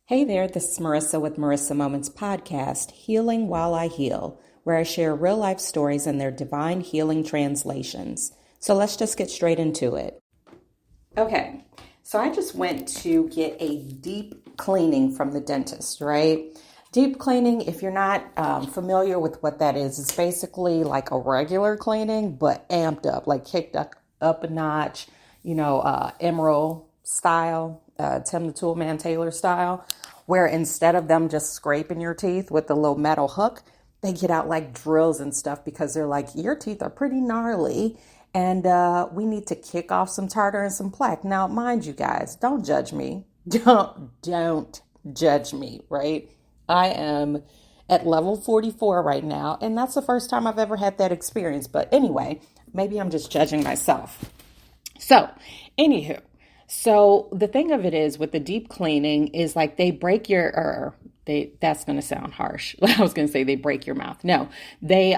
Hey there, this is Marisa with Marisa Moments Podcast, Healing While I Heal, where I share real life stories and their divine healing translations. So let's just get straight into it. Okay, so I just went to get a deep cleaning from the dentist, right? Deep cleaning, if you're not familiar with what that is, it's basically like a regular cleaning, but amped up, like kicked up a notch, emerald style, Tim the Toolman Taylor style, where instead of them just scraping your teeth with the little metal hook, they get out like drills and stuff because they're like, your teeth are pretty gnarly and we need to kick off some tartar and some plaque. Now, mind you guys, don't judge me. Don't judge me, right? I am at level 44 right now, and that's the first time I've ever had that experience. But anyway, maybe I'm just judging myself. So, anywho, the thing of it is with the deep cleaning is like they break that's going to sound harsh. I was going to say they break your mouth. No, they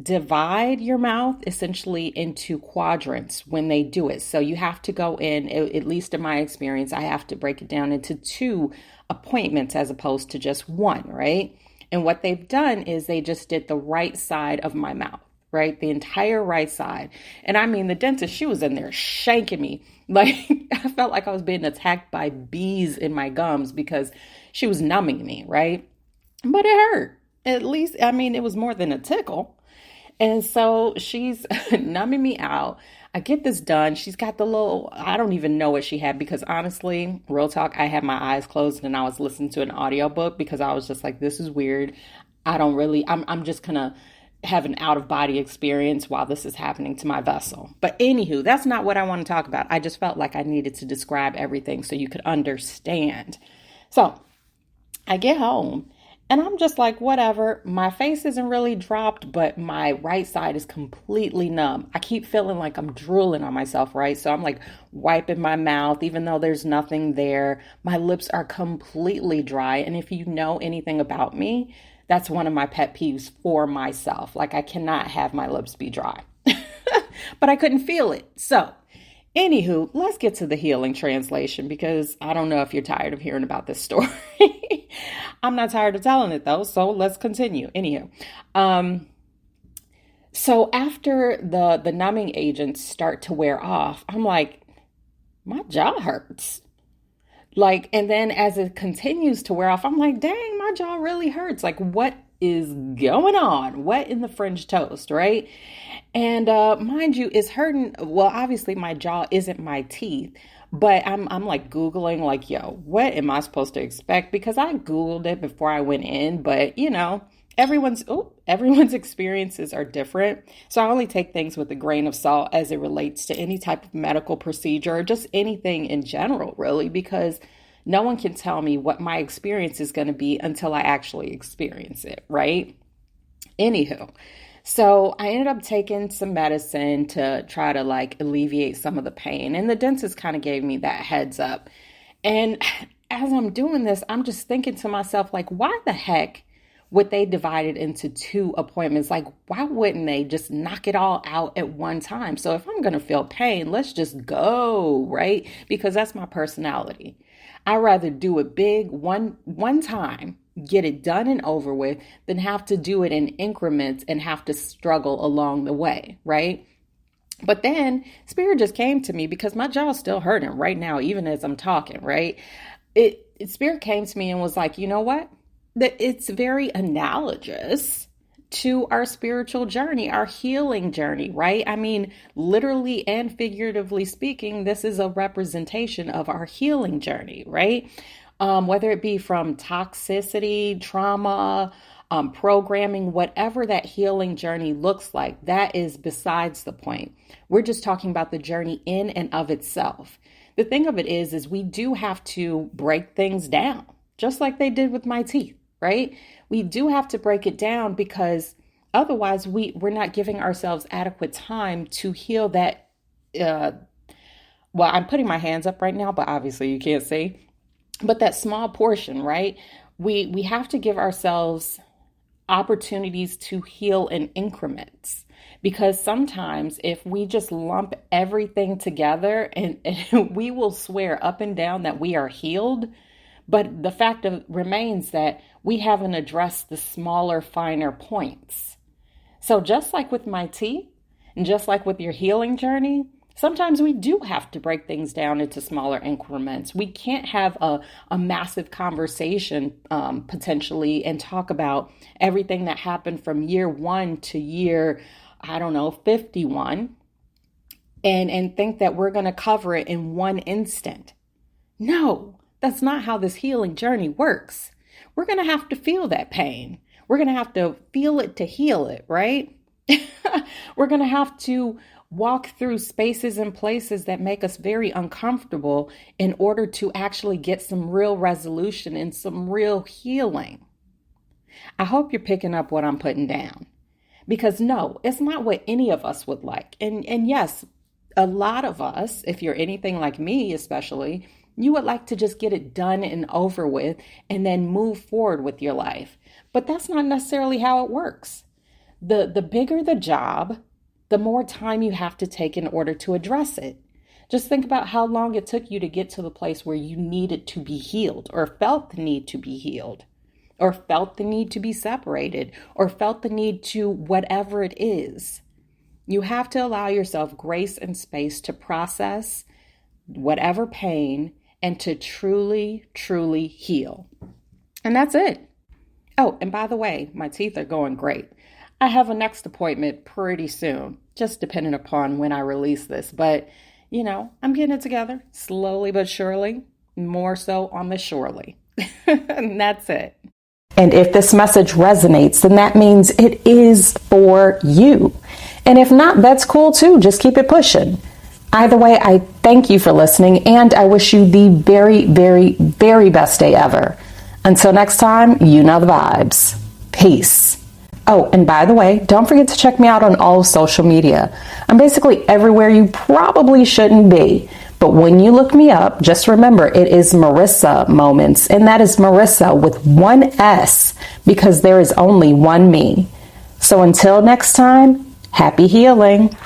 divide your mouth essentially into quadrants when they do it. So you have to go in, at least in my experience, I have to break it down into 2 appointments as opposed to just 1, right? And what they've done is they just did the right side of my mouth, right? The entire right side. And I mean, the dentist, she was in there shanking me. Like, I felt like I was being attacked by bees in my gums because she was numbing me, right? But it hurt. At least, I mean, it was more than a tickle. And so she's numbing me out. I get this done. She's got I don't even know what she had because honestly, real talk, I had my eyes closed and I was listening to an audiobook because I was just like, this is weird. I'm just going to have an out-of-body experience while this is happening to my vessel. But anywho, that's not what I want to talk about. I just felt like I needed to describe everything so you could understand. So I get home and I'm just like, whatever. My face isn't really dropped, but my right side is completely numb. I keep feeling like I'm drooling on myself, right? So I'm like wiping my mouth, even though there's nothing there. My lips are completely dry. And if you know anything about me, that's one of my pet peeves for myself. Like, I cannot have my lips be dry. But I couldn't feel it. So, anywho, let's get to the healing translation because I don't know if you're tired of hearing about this story. I'm not tired of telling it, though. So, let's continue. Anywho. So, after the numbing agents start to wear off, I'm like, my jaw hurts. Like, and then as it continues to wear off, I'm like, dang, my jaw really hurts. Like, what is going on? What in the French toast, right? And mind you, it's hurting. Well, obviously my jaw isn't my teeth, but I'm like Googling like, yo, what am I supposed to expect? Because I Googled it before I went in, but everyone's experiences are different. So I only take things with a grain of salt as it relates to any type of medical procedure or just anything in general, really, because no one can tell me what my experience is going to be until I actually experience it, right? Anywho, so I ended up taking some medicine to try to like alleviate some of the pain. And the dentist kind of gave me that heads up. And as I'm doing this, I'm just thinking to myself, like, why the heck would they divide it into 2 appointments? Like, why wouldn't they just knock it all out at one time? So if I'm going to feel pain, let's just go, right? Because that's my personality. I'd rather do it big one time, get it done and over with, than have to do it in increments and have to struggle along the way, right? But then Spirit just came to me because my jaw's still hurting right now, even as I'm talking, right? Spirit came to me and was like, you know what? That it's very analogous to our spiritual journey, our healing journey, right? I mean, literally and figuratively speaking, this is a representation of our healing journey, right? Whether it be from toxicity, trauma, programming, whatever that healing journey looks like, that is besides the point. We're just talking about the journey in and of itself. The thing of it is we do have to break things down, just like they did with my teeth. Right? We do have to break it down because otherwise we're not giving ourselves adequate time to heal that. Well, I'm putting my hands up right now, but obviously you can't see. But that small portion, right? We have to give ourselves opportunities to heal in increments. Because sometimes if we just lump everything together and we will swear up and down that we are healed, But the fact remains that we haven't addressed the smaller, finer points. So just like with my teeth, and just like with your healing journey, sometimes we do have to break things down into smaller increments. We can't have a massive conversation potentially and talk about everything that happened from year 1 to year, 51, and think that we're going to cover it in one instant. No, that's not how this healing journey works. We're going to have to feel that pain. We're going to have to feel it to heal it, right? We're going to have to walk through spaces and places that make us very uncomfortable in order to actually get some real resolution and some real healing. I hope you're picking up what I'm putting down, because no, it's not what any of us would like. And yes, a lot of us, if you're anything like me, especially, you would like to just get it done and over with and then move forward with your life. But that's not necessarily how it works. The bigger the job, the more time you have to take in order to address it. Just think about how long it took you to get to the place where you needed to be healed, or felt the need to be healed, or felt the need to be separated, or felt the need to whatever it is. You have to allow yourself grace and space to process whatever pain and to truly, truly heal. And that's it. Oh, and by the way, my teeth are going great. I have a next appointment pretty soon, just depending upon when I release this. But, I'm getting it together slowly but surely, more so on the surely. And that's it. And if this message resonates, then that means it is for you. And if not, that's cool too. Just keep it pushing. Either way, I thank you for listening, and I wish you the very, very, very best day ever. Until next time, you know the vibes. Peace. Oh, and by the way, don't forget to check me out on all social media. I'm basically everywhere you probably shouldn't be. But when you look me up, just remember it is Marisa Moments, and that is Marisa with one S, because there is only one me. So until next time, happy healing.